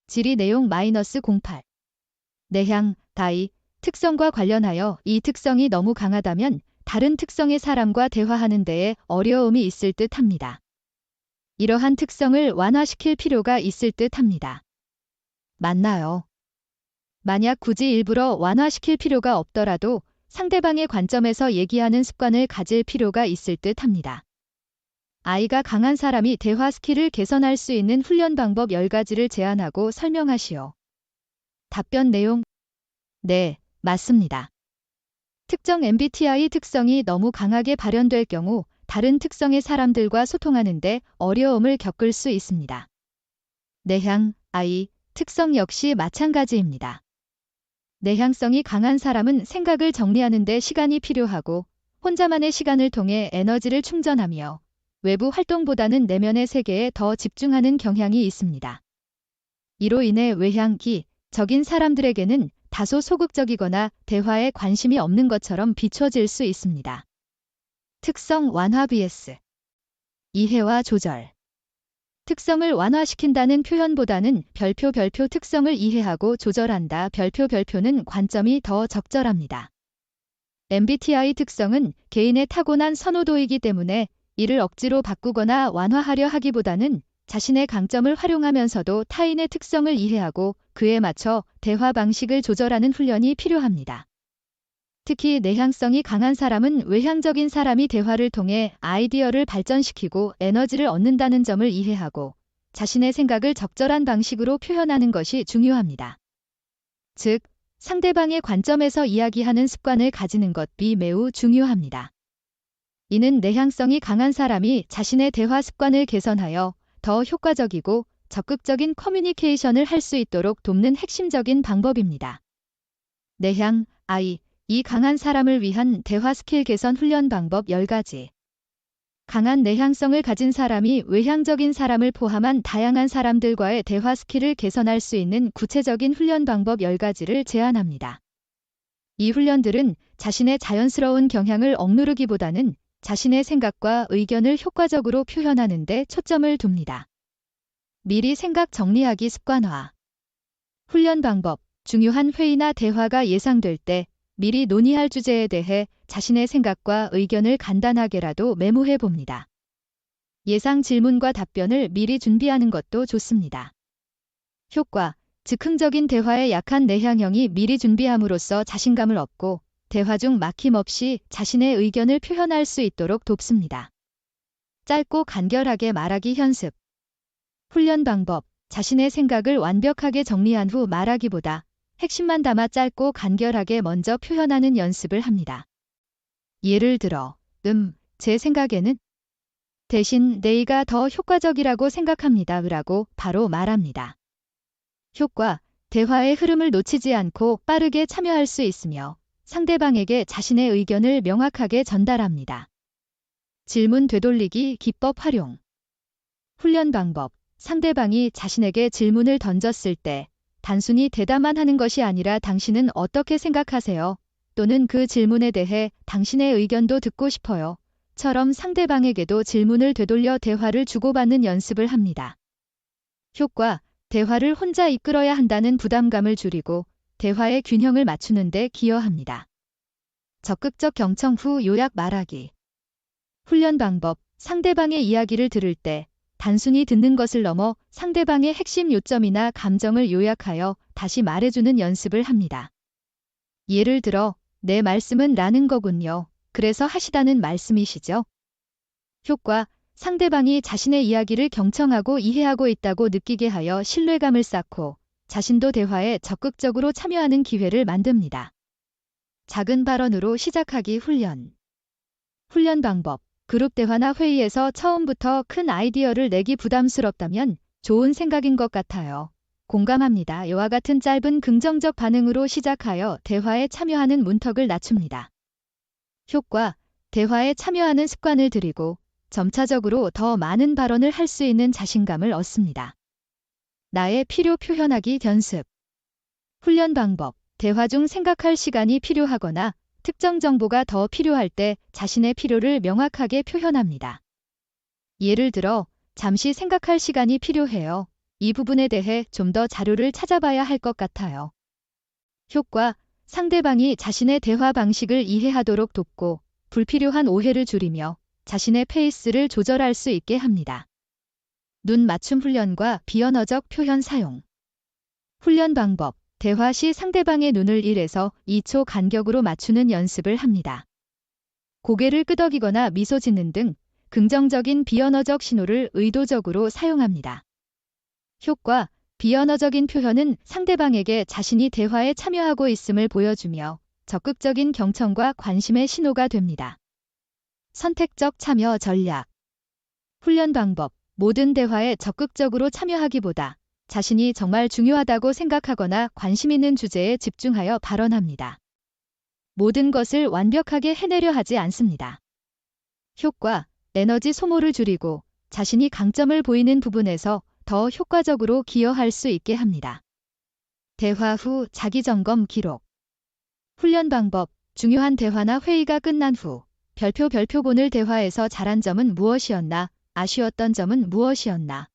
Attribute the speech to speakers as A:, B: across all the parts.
A: 질의 내용 -08. 내향, 다이, 특성과 관련하여 이 특성이 너무 강하다면 다른 특성의 사람과 대화하는 데에 어려움이 있을 듯 합니다. 이러한 특성을 완화시킬 필요가 있을 듯 합니다. 맞나요? 만약 굳이 일부러 완화시킬 필요가 없더라도 상대방의 관점에서 얘기하는 습관을 가질 필요가 있을 듯 합니다. 아이가 강한 사람이 대화 스킬을 개선할 수 있는 훈련 방법 10가지를 제안하고 설명하시오. 답변 내용: 네, 맞습니다. 특정 MBTI 특성이 너무 강하게 발현될 경우 다른 특성의 사람들과 소통하는데 어려움을 겪을 수 있습니다. 내향, I, 특성 역시 마찬가지입니다. 내향성이 강한 사람은 생각을 정리하는 데 시간이 필요하고 혼자만의 시간을 통해 에너지를 충전하며 외부 활동보다는 내면의 세계에 더 집중하는 경향이 있습니다. 이로 인해 외향적인 사람들에게는 다소 소극적이거나 대화에 관심이 없는 것처럼 비춰질 수 있습니다. 특성 완화 vs 이해와 조절. 특성을 완화시킨다는 표현보다는 별표 특성을 이해하고 조절한다. 별표는 관점이 더 적절합니다. MBTI 특성은 개인의 타고난 선호도이기 때문에 이를 억지로 바꾸거나 완화하려 하기보다는 자신의 강점을 활용하면서도 타인의 특성을 이해하고 그에 맞춰 대화 방식을 조절하는 훈련이 필요합니다. 특히 내향성이 강한 사람은 외향적인 사람이 대화를 통해 아이디어를 발전시키고 에너지를 얻는다는 점을 이해하고 자신의 생각을 적절한 방식으로 표현하는 것이 중요합니다. 즉, 상대방의 관점에서 이야기하는 습관을 가지는 것이 매우 중요합니다. 이는 내향성이 강한 사람이 자신의 대화 습관을 개선하여 더 효과적이고 적극적인 커뮤니케이션을 할 수 있도록 돕는 핵심적인 방법입니다. 내향, I, 이 강한 사람을 위한 대화 스킬 개선 훈련 방법 10가지. 강한 내향성을 가진 사람이 외향적인 사람을 포함한 다양한 사람들과의 대화 스킬을 개선할 수 있는 구체적인 훈련 방법 10가지를 제안합니다. 이 훈련들은 자신의 자연스러운 경향을 억누르기보다는 자신의 생각과 의견을 효과적으로 표현하는 데 초점을 둡니다. 미리 생각 정리하기 습관화. 훈련 방법. 중요한 회의나 대화가 예상될 때 미리 논의할 주제에 대해 자신의 생각과 의견을 간단하게라도 메모해 봅니다. 예상 질문과 답변을 미리 준비하는 것도 좋습니다. 효과. 즉흥적인 대화에 약한 내향형이 미리 준비함으로써 자신감을 얻고 대화 중 막힘없이 자신의 의견을 표현할 수 있도록 돕습니다. 짧고 간결하게 말하기 연습. 훈련 방법. 자신의 생각을 완벽하게 정리한 후 말하기보다 핵심만 담아 짧고 간결하게 먼저 표현하는 연습을 합니다. 예를 들어, 제 생각에는 대신 내가 더 효과적이라고 생각합니다. 라고 바로 말합니다. 효과. 대화의 흐름을 놓치지 않고 빠르게 참여할 수 있으며 상대방에게 자신의 의견을 명확하게 전달합니다. 질문 되돌리기 기법 활용. 훈련 방법. 상대방이 자신에게 질문을 던졌을 때 단순히 대답만 하는 것이 아니라 당신은 어떻게 생각하세요? 또는 그 질문에 대해 당신의 의견도 듣고 싶어요. 처럼 상대방에게도 질문을 되돌려 대화를 주고받는 연습을 합니다. 효과. 대화를 혼자 이끌어야 한다는 부담감을 줄이고 대화의 균형을 맞추는 데 기여합니다. 적극적 경청 후 요약 말하기. 훈련 방법. 상대방의 이야기를 들을 때 단순히 듣는 것을 넘어 상대방의 핵심 요점이나 감정을 요약하여 다시 말해주는 연습을 합니다. 예를 들어, 내 말씀은 라는 거군요. 그래서 하시다는 말씀이시죠? 효과. 상대방이 자신의 이야기를 경청하고 이해하고 있다고 느끼게 하여 신뢰감을 쌓고 자신도 대화에 적극적으로 참여하는 기회를 만듭니다. 작은 발언으로 시작하기 훈련. 훈련 방법. 그룹 대화나 회의에서 처음부터 큰 아이디어를 내기 부담스럽다면 좋은 생각인 것 같아요. 공감합니다. 이와 같은 짧은 긍정적 반응으로 시작하여 대화에 참여하는 문턱을 낮춥니다. 효과. 대화에 참여하는 습관을 들이고 점차적으로 더 많은 발언을 할 수 있는 자신감을 얻습니다. 나의 필요 표현하기 연습. 훈련 방법. 대화 중 생각할 시간이 필요하거나 특정 정보가 더 필요할 때 자신의 필요를 명확하게 표현합니다. 예를 들어, 잠시 생각할 시간이 필요해요. 이 부분에 대해 좀 더 자료를 찾아봐야 할 것 같아요. 효과, 상대방이 자신의 대화 방식을 이해하도록 돕고 불필요한 오해를 줄이며 자신의 페이스를 조절할 수 있게 합니다. 눈 맞춤 훈련과 비언어적 표현 사용. 훈련 방법, 대화 시 상대방의 눈을 1에서 2초 간격으로 맞추는 연습을 합니다. 고개를 끄덕이거나 미소 짓는 등 긍정적인 비언어적 신호를 의도적으로 사용합니다. 효과, 비언어적인 표현은 상대방에게 자신이 대화에 참여하고 있음을 보여주며 적극적인 경청과 관심의 신호가 됩니다. 선택적 참여 전략. 훈련 방법, 모든 대화에 적극적으로 참여하기보다 자신이 정말 중요하다고 생각하거나 관심 있는 주제에 집중하여 발언합니다. 모든 것을 완벽하게 해내려 하지 않습니다. 효과, 에너지 소모를 줄이고 자신이 강점을 보이는 부분에서 더 효과적으로 기여할 수 있게 합니다. 대화 후 자기 점검 기록. 훈련 방법, 중요한 대화나 회의가 끝난 후 별표 오늘 대화에서 잘한 점은 무엇이었나, 아쉬웠던 점은 무엇이었나.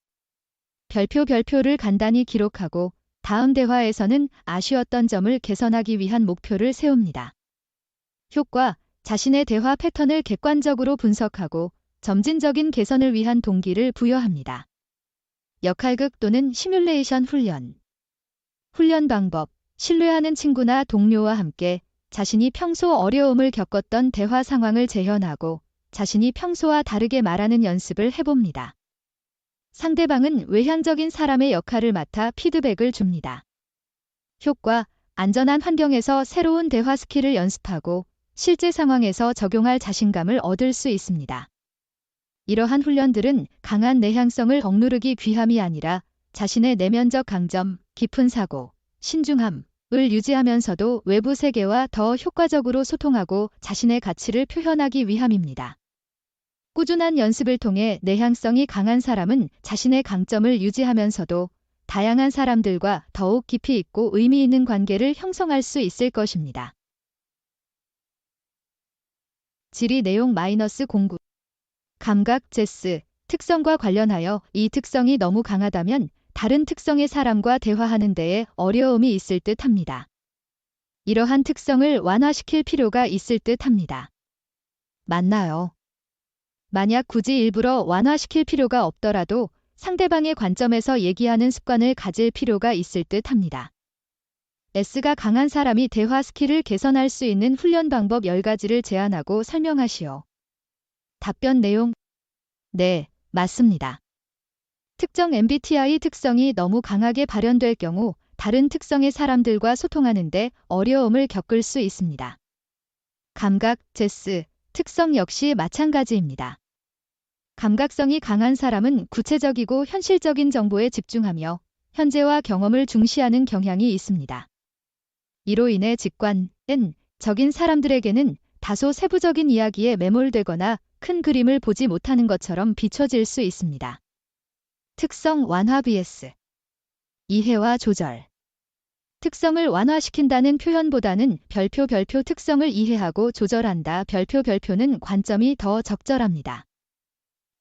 A: 별표를 간단히 기록하고 다음 대화에서는 아쉬웠던 점을 개선하기 위한 목표를 세웁니다. 효과, 자신의 대화 패턴을 객관적으로 분석하고 점진적인 개선을 위한 동기를 부여합니다. 역할극 또는 시뮬레이션 훈련. 훈련 방법, 신뢰하는 친구나 동료와 함께 자신이 평소 어려움을 겪었던 대화 상황을 재현하고 자신이 평소와 다르게 말하는 연습을 해봅니다. 상대방은 외향적인 사람의 역할을 맡아 피드백을 줍니다. 효과, 안전한 환경에서 새로운 대화 스킬을 연습하고 실제 상황에서 적용할 자신감을 얻을 수 있습니다. 이러한 훈련들은 강한 내향성을 억누르기 위함이 아니라 자신의 내면적 강점, 깊은 사고, 신중함을 유지하면서도 외부 세계와 더 효과적으로 소통하고 자신의 가치를 표현하기 위함입니다. 꾸준한 연습을 통해 내향성이 강한 사람은 자신의 강점을 유지하면서도 다양한 사람들과 더욱 깊이 있고 의미 있는 관계를 형성할 수 있을 것입니다. 질의 내용 -09. 감각 제스 특성과 관련하여 이 특성이 너무 강하다면 다른 특성의 사람과 대화하는 데에 어려움이 있을 듯 합니다. 이러한 특성을 완화시킬 필요가 있을 듯 합니다. 맞나요? 만약 굳이 일부러 완화시킬 필요가 없더라도 상대방의 관점에서 얘기하는 습관을 가질 필요가 있을 듯 합니다. S가 강한 사람이 대화 스킬을 개선할 수 있는 훈련 방법 10가지를 제안하고 설명하시오. 답변 내용. 네, 맞습니다. 특정 MBTI 특성이 너무 강하게 발현될 경우 다른 특성의 사람들과 소통하는데 어려움을 겪을 수 있습니다. 감각, 제스, 특성 역시 마찬가지입니다. 감각성이 강한 사람은 구체적이고 현실적인 정보에 집중하며 현재와 경험을 중시하는 경향이 있습니다. 이로 인해 직관은 적인 사람들에게는 다소 세부적인 이야기에 매몰되거나 큰 그림을 보지 못하는 것처럼 비춰질 수 있습니다. 특성 완화 vs 이해와 조절. 특성을 완화시킨다는 표현보다는 별표 특성을 이해하고 조절한다. 별표는 관점이 더 적절합니다.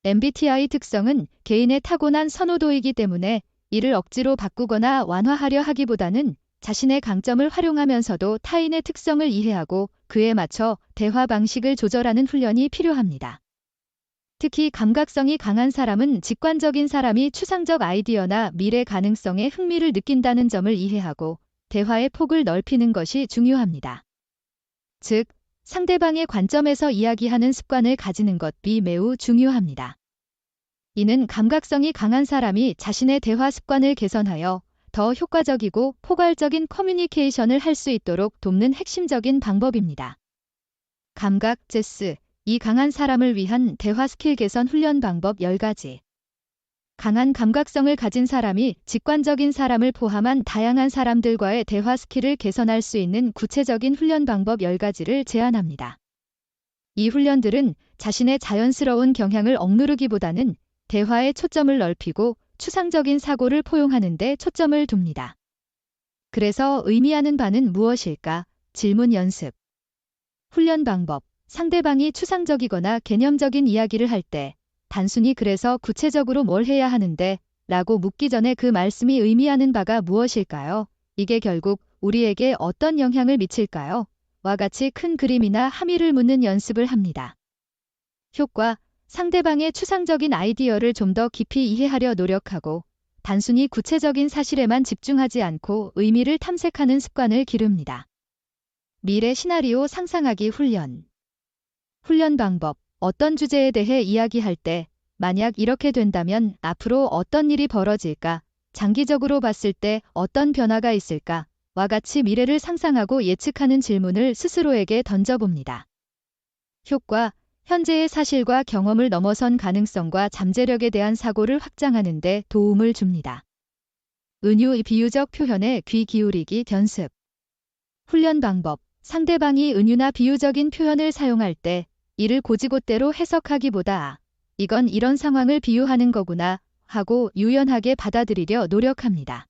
A: MBTI 특성은 개인의 타고난 선호도이기 때문에 이를 억지로 바꾸거나 완화하려 하기보다는 자신의 강점을 활용하면서도 타인의 특성을 이해하고 그에 맞춰 대화 방식을 조절하는 훈련이 필요합니다. 특히 감각성이 강한 사람은 직관적인 사람이 추상적 아이디어나 미래 가능성에 흥미를 느낀다는 점을 이해하고 대화의 폭을 넓히는 것이 중요합니다. 즉, 상대방의 관점에서 이야기하는 습관을 가지는 것이 매우 중요합니다. 이는 감각성이 강한 사람이 자신의 대화 습관을 개선하여 더 효과적이고 포괄적인 커뮤니케이션을 할 수 있도록 돕는 핵심적인 방법입니다. 감각 제스, 이 강한 사람을 위한 대화 스킬 개선 훈련 방법 10가지. 강한 감각성을 가진 사람이 직관적인 사람을 포함한 다양한 사람들과의 대화 스킬을 개선할 수 있는 구체적인 훈련 방법 10가지를 제안합니다. 이 훈련들은 자신의 자연스러운 경향을 억누르기보다는 대화의 초점을 넓히고 추상적인 사고를 포용하는 데 초점을 둡니다. 그래서 의미하는 바는 무엇일까? 질문 연습. 훈련 방법. 상대방이 추상적이거나 개념적인 이야기를 할 때 단순히 그래서 구체적으로 뭘 해야 하는데 라고 묻기 전에 그 말씀이 의미하는 바가 무엇일까요? 이게 결국 우리에게 어떤 영향을 미칠까요? 와 같이 큰 그림이나 함의를 묻는 연습을 합니다. 효과, 상대방의 추상적인 아이디어를 좀 더 깊이 이해하려 노력하고 단순히 구체적인 사실에만 집중하지 않고 의미를 탐색하는 습관을 기릅니다. 미래 시나리오 상상하기 훈련. 훈련 방법. 어떤 주제에 대해 이야기할 때 만약 이렇게 된다면 앞으로 어떤 일이 벌어질까? 장기적으로 봤을 때 어떤 변화가 있을까? 와 같이 미래를 상상하고 예측하는 질문을 스스로에게 던져봅니다. 효과, 현재의 사실과 경험을 넘어선 가능성과 잠재력에 대한 사고를 확장하는 데 도움을 줍니다. 은유 비유적 표현에 귀 기울이기 연습. 훈련 방법. 상대방이 은유나 비유적인 표현을 사용할 때 이를 곧이곧대로 해석하기보다 이건 이런 상황을 비유하는 거구나 하고 유연하게 받아들이려 노력합니다.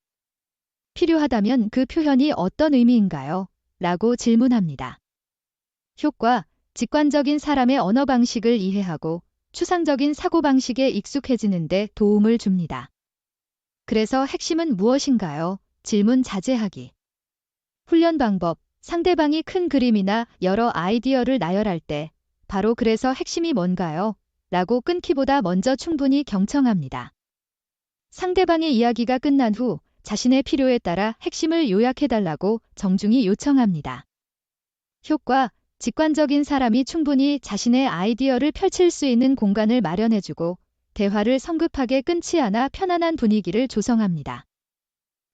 A: 필요하다면 그 표현이 어떤 의미인가요? 라고 질문합니다. 효과, 직관적인 사람의 언어 방식을 이해하고 추상적인 사고방식에 익숙해지는 데 도움을 줍니다. 그래서 핵심은 무엇인가요? 질문 자제하기. 훈련 방법, 상대방이 큰 그림이나 여러 아이디어를 나열할 때 바로 그래서 핵심이 뭔가요? 라고 끊기보다 먼저 충분히 경청합니다. 상대방의 이야기가 끝난 후 자신의 필요에 따라 핵심을 요약해달라고 정중히 요청합니다. 효과, 직관적인 사람이 충분히 자신의 아이디어를 펼칠 수 있는 공간을 마련해주고 대화를 성급하게 끊지 않아 편안한 분위기를 조성합니다.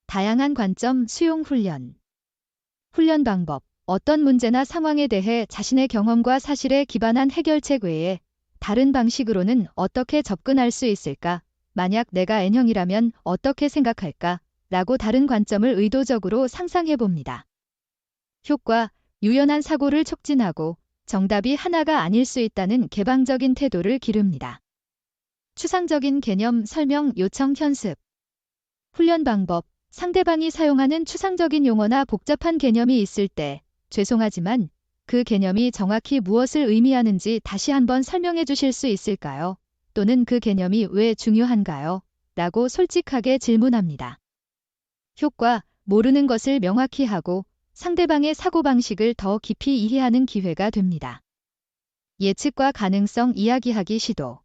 A: 다양한 관점 수용 훈련. 훈련 방법. 어떤 문제나 상황에 대해 자신의 경험과 사실에 기반한 해결책 외에 다른 방식으로는 어떻게 접근할 수 있을까? 만약 내가 N형이라면 어떻게 생각할까? 라고 다른 관점을 의도적으로 상상해 봅니다. 효과, 유연한 사고를 촉진하고 정답이 하나가 아닐 수 있다는 개방적인 태도를 기릅니다. 추상적인 개념 설명 요청 연습. 훈련 방법. 상대방이 사용하는 추상적인 용어나 복잡한 개념이 있을 때 죄송하지만 그 개념이 정확히 무엇을 의미하는지 다시 한번 설명해 주실 수 있을까요? 또는 그 개념이 왜 중요한가요? 라고 솔직하게 질문합니다. 효과, 모르는 것을 명확히 하고 상대방의 사고방식을 더 깊이 이해하는 기회가 됩니다. 예측과 가능성 이야기하기 시도.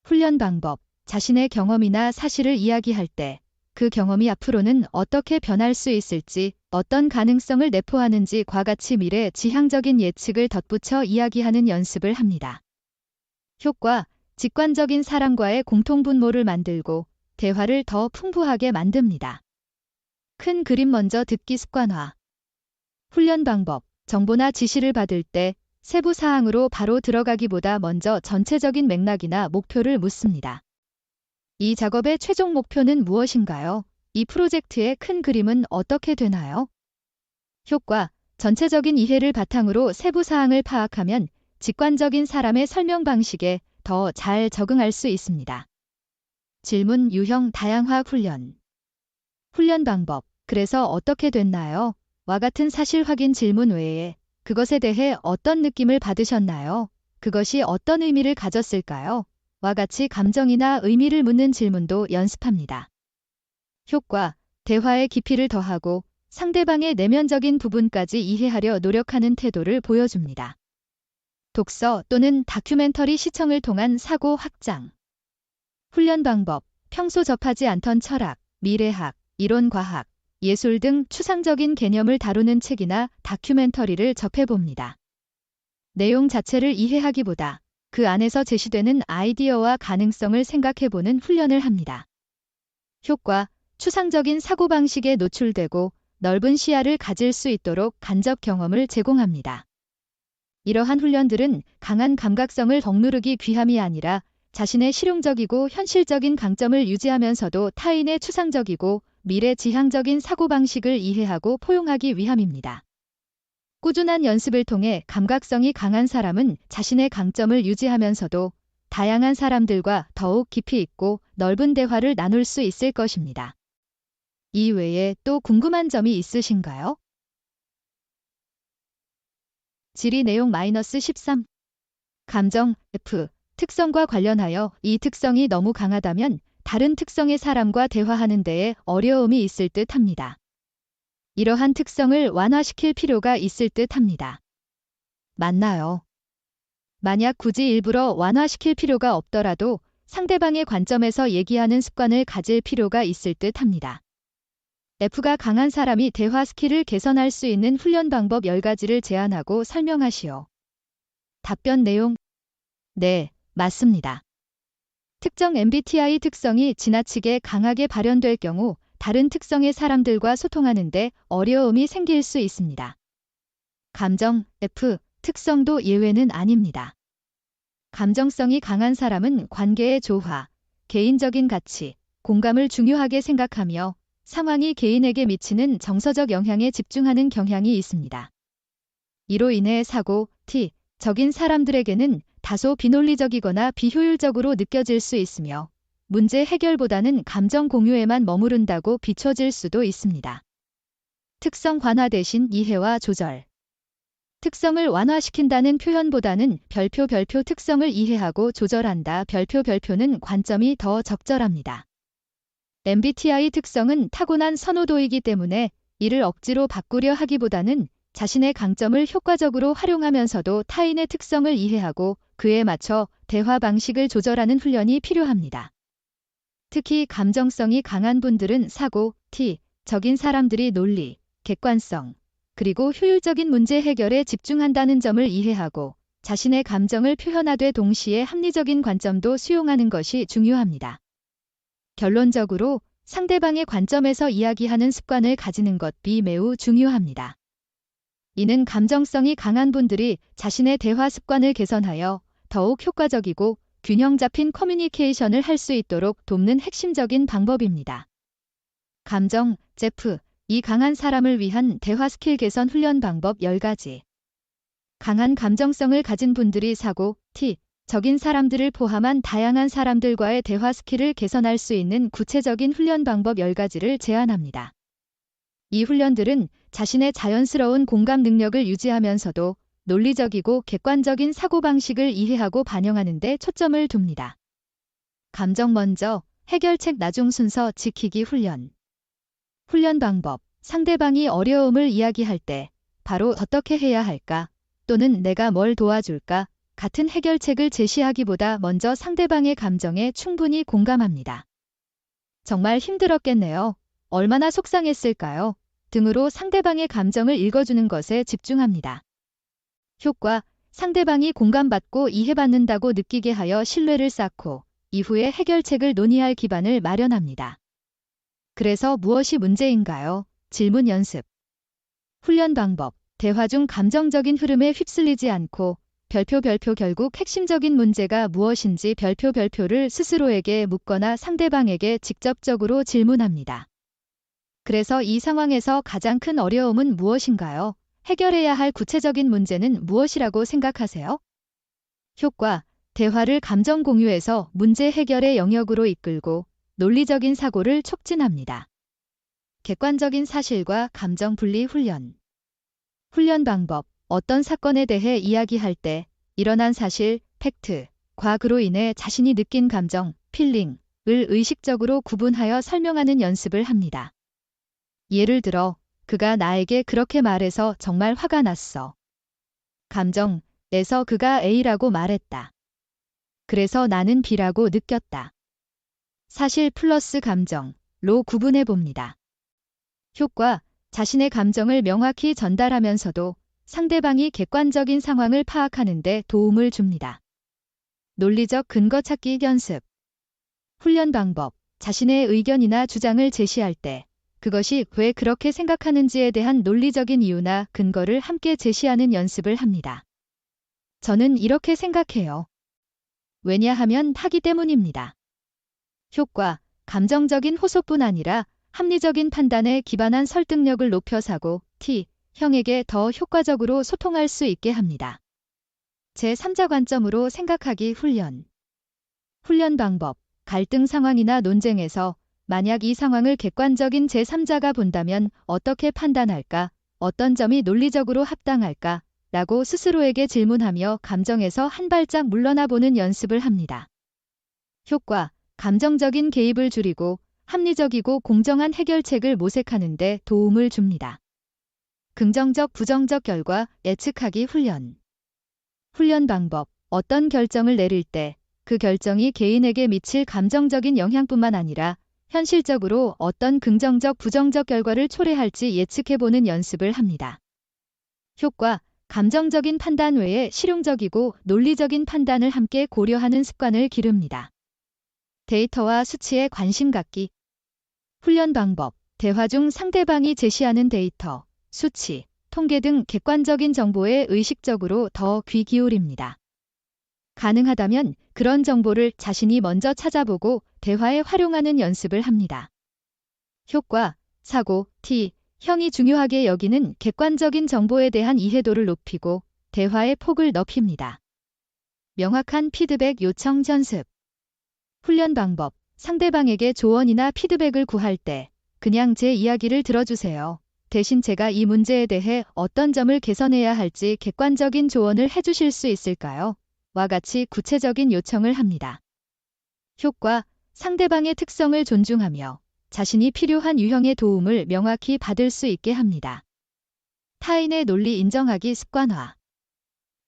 A: 훈련 방법, 자신의 경험이나 사실을 이야기할 때 그 경험이 앞으로는 어떻게 변할 수 있을지, 어떤 가능성을 내포하는지과 같이 미래 지향적인 예측을 덧붙여 이야기하는 연습을 합니다. 효과, 직관적인 사람과의 공통분모를 만들고 대화를 더 풍부하게 만듭니다. 큰 그림 먼저 듣기 습관화. 훈련 방법, 정보나 지시를 받을 때 세부 사항으로 바로 들어가기보다 먼저 전체적인 맥락이나 목표를 묻습니다. 이 작업의 최종 목표는 무엇인가요? 이 프로젝트의 큰 그림은 어떻게 되나요? 효과, 전체적인 이해를 바탕으로 세부 사항을 파악하면 직관적인 사람의 설명 방식에 더 잘 적응할 수 있습니다. 질문 유형 다양화 훈련. 훈련 방법, 그래서 어떻게 됐나요? 와 같은 사실 확인 질문 외에 그것에 대해 어떤 느낌을 받으셨나요? 그것이 어떤 의미를 가졌을까요? 와 같이 감정이나 의미를 묻는 질문도 연습합니다. 효과, 대화의 깊이를 더하고 상대방의 내면적인 부분까지 이해하려 노력하는 태도를 보여줍니다. 독서 또는 다큐멘터리 시청을 통한 사고 확장. 훈련 방법, 평소 접하지 않던 철학, 미래학, 이론과학, 예술 등 추상적인 개념을 다루는 책이나 다큐멘터리를 접해봅니다. 내용 자체를 이해하기보다 그 안에서 제시되는 아이디어와 가능성을 생각해보는 훈련을 합니다. 효과, 추상적인 사고방식에 노출되고 넓은 시야를 가질 수 있도록 간접 경험을 제공합니다. 이러한 훈련들은 강한 감각성을 억누르기 위함이 아니라 자신의 실용적이고 현실적인 강점을 유지하면서도 타인의 추상적이고 미래 지향적인 사고방식을 이해하고 포용하기 위함입니다. 꾸준한 연습을 통해 감각성이 강한 사람은 자신의 강점을 유지하면서도 다양한 사람들과 더욱 깊이 있고 넓은 대화를 나눌 수 있을 것입니다. 이 외에 또 궁금한 점이 있으신가요? 질의 내용 -13. 감정 F. 특성과 관련하여 이 특성이 너무 강하다면 다른 특성의 사람과 대화하는 데에 어려움이 있을 듯 합니다. 이러한 특성을 완화시킬 필요가 있을 듯 합니다. 맞나요? 만약 굳이 일부러 완화시킬 필요가 없더라도 상대방의 관점에서 얘기하는 습관을 가질 필요가 있을 듯 합니다. F가 강한 사람이 대화 스킬을 개선할 수 있는 훈련 방법 10가지를 제안하고 설명하시오. 답변 내용: 네, 맞습니다. 특정 MBTI 특성이 지나치게 강하게 발현될 경우 다른 특성의 사람들과 소통하는 데 어려움이 생길 수 있습니다. 감정 F 특성도 예외는 아닙니다. 감정성이 강한 사람은 관계의 조화, 개인적인 가치, 공감을 중요하게 생각하며 상황이 개인에게 미치는 정서적 영향에 집중하는 경향이 있습니다. 이로 인해 사고, 적인 사람들에게는 다소 비논리적이거나 비효율적으로 느껴질 수 있으며 문제 해결보다는 감정 공유에만 머무른다고 비춰질 수도 있습니다. 특성 관화 대신 이해와 조절. 특성을 완화시킨다는 표현보다는 별표 특성을 이해하고 조절한다. 별표는 관점이 더 적절합니다. MBTI 특성은 타고난 선호도이기 때문에 이를 억지로 바꾸려 하기보다는 자신의 강점을 효과적으로 활용하면서도 타인의 특성을 이해하고 그에 맞춰 대화 방식을 조절하는 훈련이 필요합니다. 특히 감정성이 강한 분들은 사고, 적인 사람들이 논리, 객관성, 그리고 효율적인 문제 해결에 집중한다는 점을 이해하고 자신의 감정을 표현하되 동시에 합리적인 관점도 수용하는 것이 중요합니다. 결론적으로 상대방의 관점에서 이야기하는 습관을 가지는 것이 매우 중요합니다. 이는 감정성이 강한 분들이 자신의 대화 습관을 개선하여 더욱 효과적이고 균형 잡힌 커뮤니케이션을 할 수 있도록 돕는 핵심적인 방법입니다. 감정, 이 강한 사람을 위한 대화 스킬 개선 훈련 방법 10가지. 강한 감정성을 가진 분들이 사고, 적인 사람들을 포함한 다양한 사람들과의 대화 스킬을 개선할 수 있는 구체적인 훈련 방법 10가지를 제안합니다. 이 훈련들은 자신의 자연스러운 공감 능력을 유지하면서도 논리적이고 객관적인 사고방식을 이해하고 반영하는 데 초점을 둡니다. 감정 먼저, 해결책 나중 순서 지키기 훈련. 훈련 방법, 상대방이 어려움을 이야기할 때 바로 어떻게 해야 할까 또는 내가 뭘 도와줄까 같은 해결책을 제시하기보다 먼저 상대방의 감정에 충분히 공감합니다. 정말 힘들었겠네요. 얼마나 속상했을까요? 등으로 상대방의 감정을 읽어주는 것에 집중합니다. 효과, 상대방이 공감받고 이해받는다고 느끼게 하여 신뢰를 쌓고 이후에 해결책을 논의할 기반을 마련합니다. 그래서 무엇이 문제인가요? 질문 연습. 훈련 방법, 대화 중 감정적인 흐름에 휩쓸리지 않고 별표 결국 핵심적인 문제가 무엇인지 별표를 스스로에게 묻거나 상대방에게 직접적으로 질문합니다. 그래서 이 상황에서 가장 큰 어려움은 무엇인가요? 해결해야 할 구체적인 문제는 무엇이라고 생각하세요? 효과, 대화를 감정 공유에서 문제 해결의 영역으로 이끌고 논리적인 사고를 촉진합니다. 객관적인 사실과 감정 분리 훈련. 훈련 방법, 어떤 사건에 대해 이야기할 때 일어난 사실, 팩트,과 그로 인해 자신이 느낀 감정, 필링을 의식적으로 구분하여 설명하는 연습을 합니다. 예를 들어, 그가 나에게 그렇게 말해서 정말 화가 났어. 감정에서 그가 A라고 말했다. 그래서 나는 B라고 느꼈다. 사실 플러스 감정로 구분해 봅니다. 효과, 자신의 감정을 명확히 전달하면서도 상대방이 객관적인 상황을 파악하는 데 도움을 줍니다. 논리적 근거 찾기 연습. 훈련 방법, 자신의 의견이나 주장을 제시할 때 그것이 왜 그렇게 생각하는지에 대한 논리적인 이유나 근거를 함께 제시하는 연습을 합니다. 저는 이렇게 생각해요. 왜냐하면 하기 때문입니다. 효과, 감정적인 호소뿐 아니라 합리적인 판단에 기반한 설득력을 높여 사고, 형에게 더 효과적으로 소통할 수 있게 합니다. 제3자 관점으로 생각하기 훈련. 훈련 방법, 갈등 상황이나 논쟁에서 만약 이 상황을 객관적인 제3자가 본다면 어떻게 판단할까? 어떤 점이 논리적으로 합당할까? 라고 스스로에게 질문하며 감정에서 한 발짝 물러나 보는 연습을 합니다. 효과, 감정적인 개입을 줄이고 합리적이고 공정한 해결책을 모색하는 데 도움을 줍니다. 긍정적, 부정적 결과 예측하기 훈련. 훈련 방법. 어떤 결정을 내릴 때 그 결정이 개인에게 미칠 감정적인 영향뿐만 아니라 현실적으로 어떤 긍정적, 부정적 결과를 초래할지 예측해보는 연습을 합니다. 효과. 감정적인 판단 외에 실용적이고 논리적인 판단을 함께 고려하는 습관을 기릅니다. 데이터와 수치에 관심 갖기. 훈련 방법. 대화 중 상대방이 제시하는 데이터, 수치, 통계 등 객관적인 정보에 의식적으로 더 귀 기울입니다. 가능하다면 그런 정보를 자신이 먼저 찾아보고 대화에 활용하는 연습을 합니다. 효과. 사고, 형이 중요하게 여기는 객관적인 정보에 대한 이해도를 높이고 대화의 폭을 넓힙니다. 명확한 피드백 요청 연습. 훈련 방법. 상대방에게 조언이나 피드백을 구할 때 그냥 제 이야기를 들어주세요. 대신 제가 이 문제에 대해 어떤 점을 개선해야 할지 객관적인 조언을 해주실 수 있을까요? 와 같이 구체적인 요청을 합니다. 효과. 상대방의 특성을 존중하며 자신이 필요한 유형의 도움을 명확히 받을 수 있게 합니다. 타인의 논리 인정하기 습관화.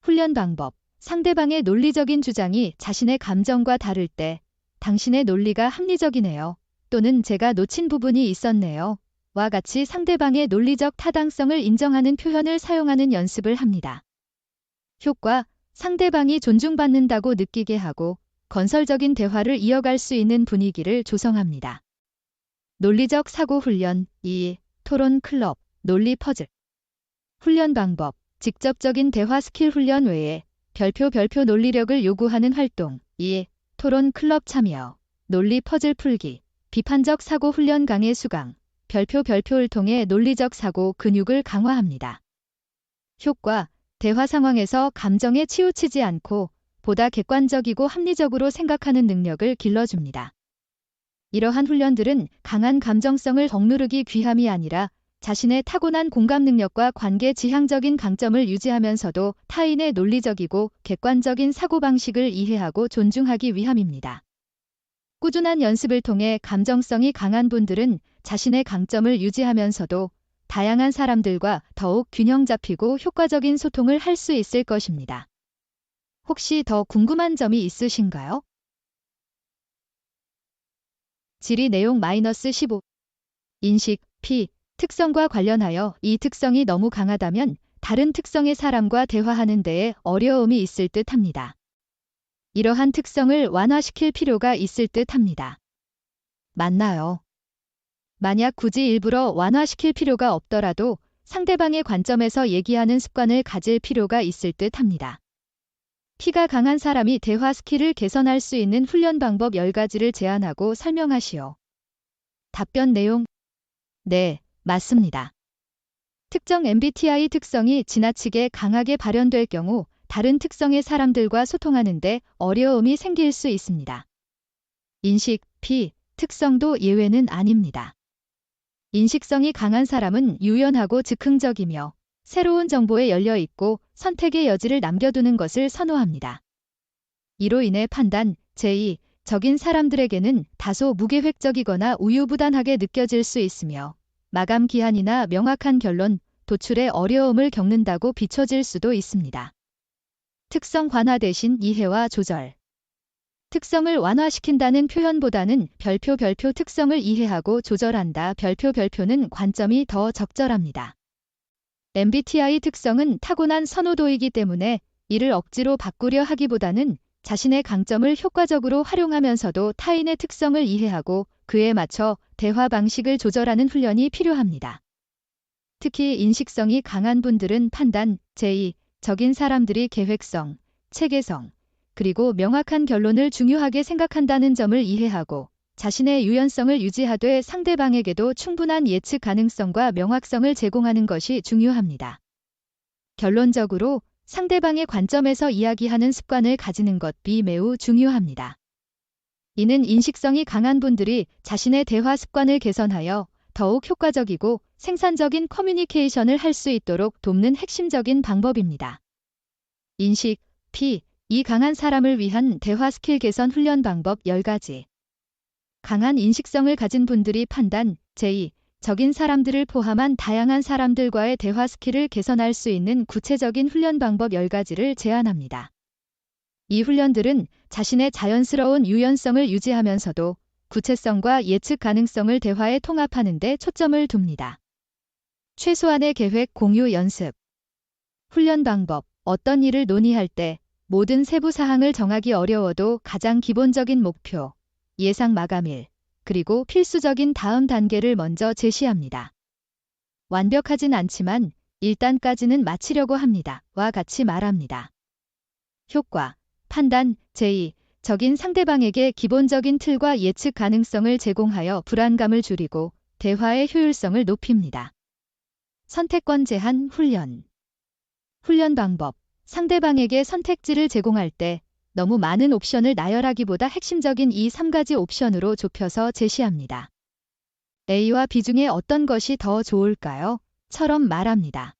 A: 훈련 방법. 상대방의 논리적인 주장이 자신의 감정과 다를 때 당신의 논리가 합리적이네요. 또는 제가 놓친 부분이 있었네요. 와 같이 상대방의 논리적 타당성을 인정하는 표현을 사용하는 연습을 합니다. 효과. 상대방이 존중받는다고 느끼게 하고 건설적인 대화를 이어갈 수 있는 분위기를 조성합니다. 논리적 사고 훈련. 2. 토론 클럽, 논리 퍼즐. 훈련 방법. 직접적인 대화 스킬 훈련 외에 별표 논리력을 요구하는 활동. 2. 토론 클럽 참여, 논리 퍼즐 풀기, 비판적 사고 훈련 강의 수강, 별표를 통해 논리적 사고 근육을 강화합니다. 효과. 대화 상황에서 감정에 치우치지 않고 보다 객관적이고 합리적으로 생각하는 능력을 길러줍니다. 이러한 훈련들은 강한 감정성을 억누르기 위함이 아니라 자신의 타고난 공감 능력과 관계 지향적인 강점을 유지하면서도 타인의 논리적이고 객관적인 사고방식을 이해하고 존중하기 위함입니다. 꾸준한 연습을 통해 감정성이 강한 분들은 자신의 강점을 유지하면서도 다양한 사람들과 더욱 균형 잡히고 효과적인 소통을 할 수 있을 것입니다. 혹시 더 궁금한 점이 있으신가요? 질의 내용 -15. 인식, 특성과 관련하여 이 특성이 너무 강하다면 다른 특성의 사람과 대화하는 데에 어려움이 있을 듯 합니다. 이러한 특성을 완화시킬 필요가 있을 듯 합니다. 맞나요? 만약 굳이 일부러 완화시킬 필요가 없더라도 상대방의 관점에서 얘기하는 습관을 가질 필요가 있을 듯 합니다. P가 강한 사람이 대화 스킬을 개선할 수 있는 훈련 방법 10가지를 제안하고 설명하시오. 답변 내용. 네, 맞습니다. 특정 MBTI 특성이 지나치게 강하게 발현될 경우 다른 특성의 사람들과 소통하는데 어려움이 생길 수 있습니다. 인식, 특성도 예외는 아닙니다. 인식성이 강한 사람은 유연하고 즉흥적이며 새로운 정보에 열려 있고 선택의 여지를 남겨두는 것을 선호합니다. 이로 인해 판단, 적인 사람들에게는 다소 무계획적이거나 우유부단하게 느껴질 수 있으며 마감 기한이나 명확한 결론, 도출에 어려움을 겪는다고 비춰질 수도 있습니다. 특성 관화 대신 이해와 조절. 특성을 완화시킨다는 표현보다는 별표 특성을 이해하고 조절한다. 별표는 관점이 더 적절합니다. MBTI 특성은 타고난 선호도이기 때문에 이를 억지로 바꾸려 하기보다는 자신의 강점을 효과적으로 활용하면서도 타인의 특성을 이해하고 그에 맞춰 대화 방식을 조절하는 훈련이 필요합니다. 특히 인식성이 강한 분들은 판단, 적인 사람들이 계획성, 체계성, 그리고 명확한 결론을 중요하게 생각한다는 점을 이해하고 자신의 유연성을 유지하되 상대방에게도 충분한 예측 가능성과 명확성을 제공하는 것이 중요합니다. 결론적으로 상대방의 관점에서 이야기하는 습관을 가지는 것이 매우 중요합니다. 이는 인식성이 강한 분들이 자신의 대화 습관을 개선하여 더욱 효과적이고 생산적인 커뮤니케이션을 할 수 있도록 돕는 핵심적인 방법입니다. 인식, 이 강한 사람을 위한 대화 스킬 개선 훈련 방법 10가지. 강한 인식성을 가진 분들이 판단, 제의, 적인 사람들을 포함한 다양한 사람들과의 대화 스킬을 개선할 수 있는 구체적인 훈련 방법 10가지를 제안합니다. 이 훈련들은 자신의 자연스러운 유연성을 유지하면서도 구체성과 예측 가능성을 대화에 통합하는 데 초점을 둡니다. 최소한의 계획 공유 연습. 훈련 방법. 어떤 일을 논의할 때 모든 세부 사항을 정하기 어려워도 가장 기본적인 목표, 예상 마감일, 그리고 필수적인 다음 단계를 먼저 제시합니다. 완벽하진 않지만 일단까지는 마치려고 합니다. 와 같이 말합니다. 효과. 판단, 제의, 적인 상대방에게 기본적인 틀과 예측 가능성을 제공하여 불안감을 줄이고 대화의 효율성을 높입니다. 선택권 제한 훈련. 훈련 방법. 상대방에게 선택지를 제공할 때 너무 많은 옵션을 나열하기보다 핵심적인 이 3가지 옵션으로 좁혀서 제시합니다. A와 B 중에 어떤 것이 더 좋을까요? 처럼 말합니다.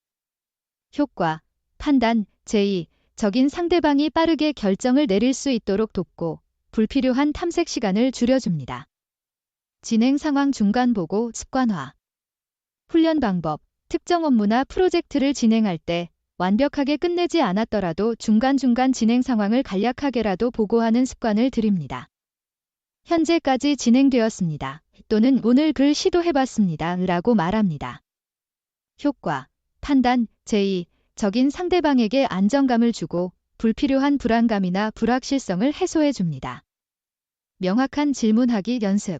A: 효과. 판단, 제의, 적인 상대방이 빠르게 결정을 내릴 수 있도록 돕고 불필요한 탐색 시간을 줄여줍니다. 진행 상황 중간 보고 습관화. 훈련 방법. 특정 업무나 프로젝트를 진행할 때 완벽하게 끝내지 않았더라도 중간중간 진행 상황을 간략하게라도 보고하는 습관을 들입니다. 현재까지 진행되었습니다. 또는 오늘 글 시도해봤습니다. 라고 말합니다. 효과. 판단, 제의, 적인 상대방에게 안정감을 주고 불필요한 불안감이나 불확실성을 해소해줍니다. 명확한 질문하기 연습.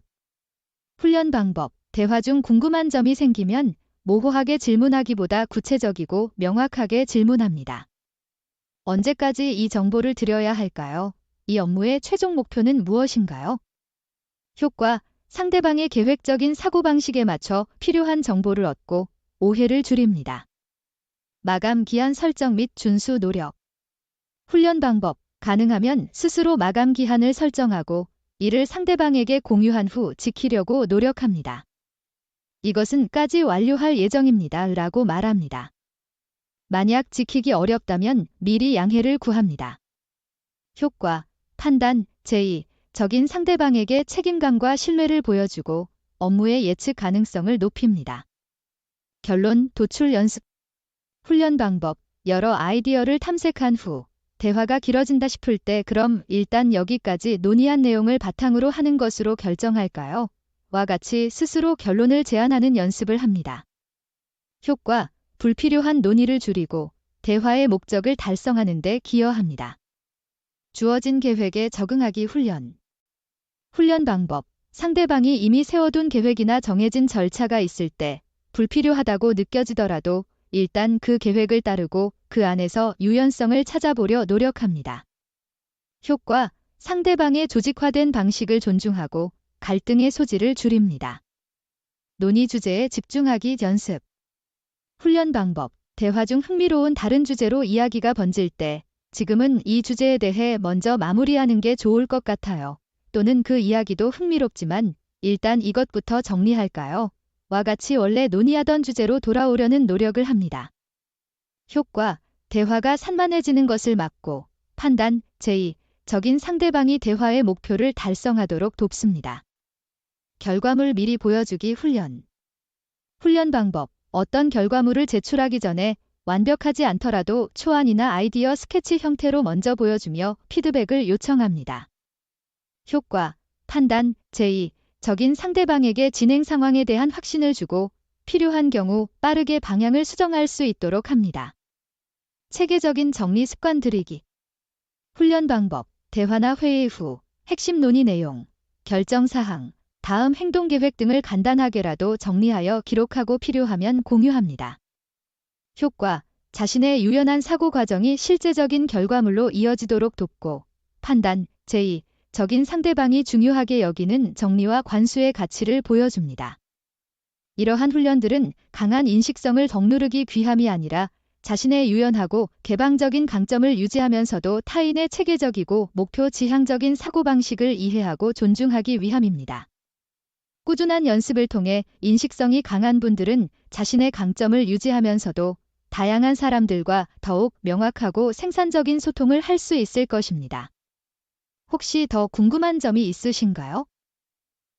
A: 훈련 방법. 대화 중 궁금한 점이 생기면 모호하게 질문하기보다 구체적이고 명확하게 질문합니다. 언제까지 이 정보를 드려야 할까요? 이 업무의 최종 목표는 무엇인가요? 효과. 상대방의 계획적인 사고방식에 맞춰 필요한 정보를 얻고 오해를 줄입니다. 마감 기한 설정 및 준수 노력. 훈련 방법. 가능하면 스스로 마감 기한을 설정하고 이를 상대방에게 공유한 후 지키려고 노력합니다. 이것은 까지 완료할 예정입니다. 라고 말합니다. 만약 지키기 어렵다면 미리 양해를 구합니다. 효과. 판단, 제의, 적인 상대방에게 책임감과 신뢰를 보여주고 업무의 예측 가능성을 높입니다. 결론, 도출 연습. 훈련 방법. 여러 아이디어를 탐색한 후 대화가 길어진다 싶을 때 그럼 일단 여기까지 논의한 내용을 바탕으로 하는 것으로 결정할까요? 와 같이 스스로 결론을 제안하는 연습을 합니다. 효과. 불필요한 논의를 줄이고 대화의 목적을 달성하는 데 기여합니다. 주어진 계획에 적응하기 훈련. 훈련 방법. 상대방이 이미 세워둔 계획이나 정해진 절차가 있을 때 불필요하다고 느껴지더라도 일단 그 계획을 따르고 그 안에서 유연성을 찾아보려 노력합니다. 효과. 상대방의 조직화된 방식을 존중하고 갈등의 소지를 줄입니다. 논의 주제에 집중하기 연습. 훈련 방법. 대화 중 흥미로운 다른 주제로 이야기가 번질 때 지금은 이 주제에 대해 먼저 마무리하는 게 좋을 것 같아요. 또는 그 이야기도 흥미롭지만 일단 이것부터 정리할까요? 와 같이 원래 논의하던 주제로 돌아오려는 노력을 합니다. 효과. 대화가 산만해지는 것을 막고 판단, 제의, 적인 상대방이 대화의 목표를 달성하도록 돕습니다. 결과물 미리 보여주기 훈련. 훈련 방법. 어떤 결과물을 제출하기 전에 완벽하지 않더라도 초안이나 아이디어 스케치 형태로 먼저 보여주며 피드백을 요청합니다. 효과. 판단, 제의, 적인 상대방에게 진행 상황에 대한 확신을 주고 필요한 경우 빠르게 방향을 수정할 수 있도록 합니다. 체계적인 정리 습관 들이기. 훈련 방법. 대화나 회의 후 핵심 논의 내용, 결정 사항, 다음 행동 계획 등을 간단하게라도 정리하여 기록하고 필요하면 공유합니다. 효과. 자신의 유연한 사고 과정이 실제적인 결과물로 이어지도록 돕고 판단, 제의, 적인 상대방이 중요하게 여기는 정리와 관수의 가치를 보여줍니다. 이러한 훈련들은 강한 인식성을 덕누르기 위함이 아니라 자신의 유연하고 개방적인 강점을 유지하면서도 타인의 체계적이고 목표 지향적인 사고방식을 이해하고 존중하기 위함입니다. 꾸준한 연습을 통해 인식성이 강한 분들은 자신의 강점을 유지하면서도 다양한 사람들과 더욱 명확하고 생산적인 소통을 할 수 있을 것입니다. 혹시 더 궁금한 점이 있으신가요?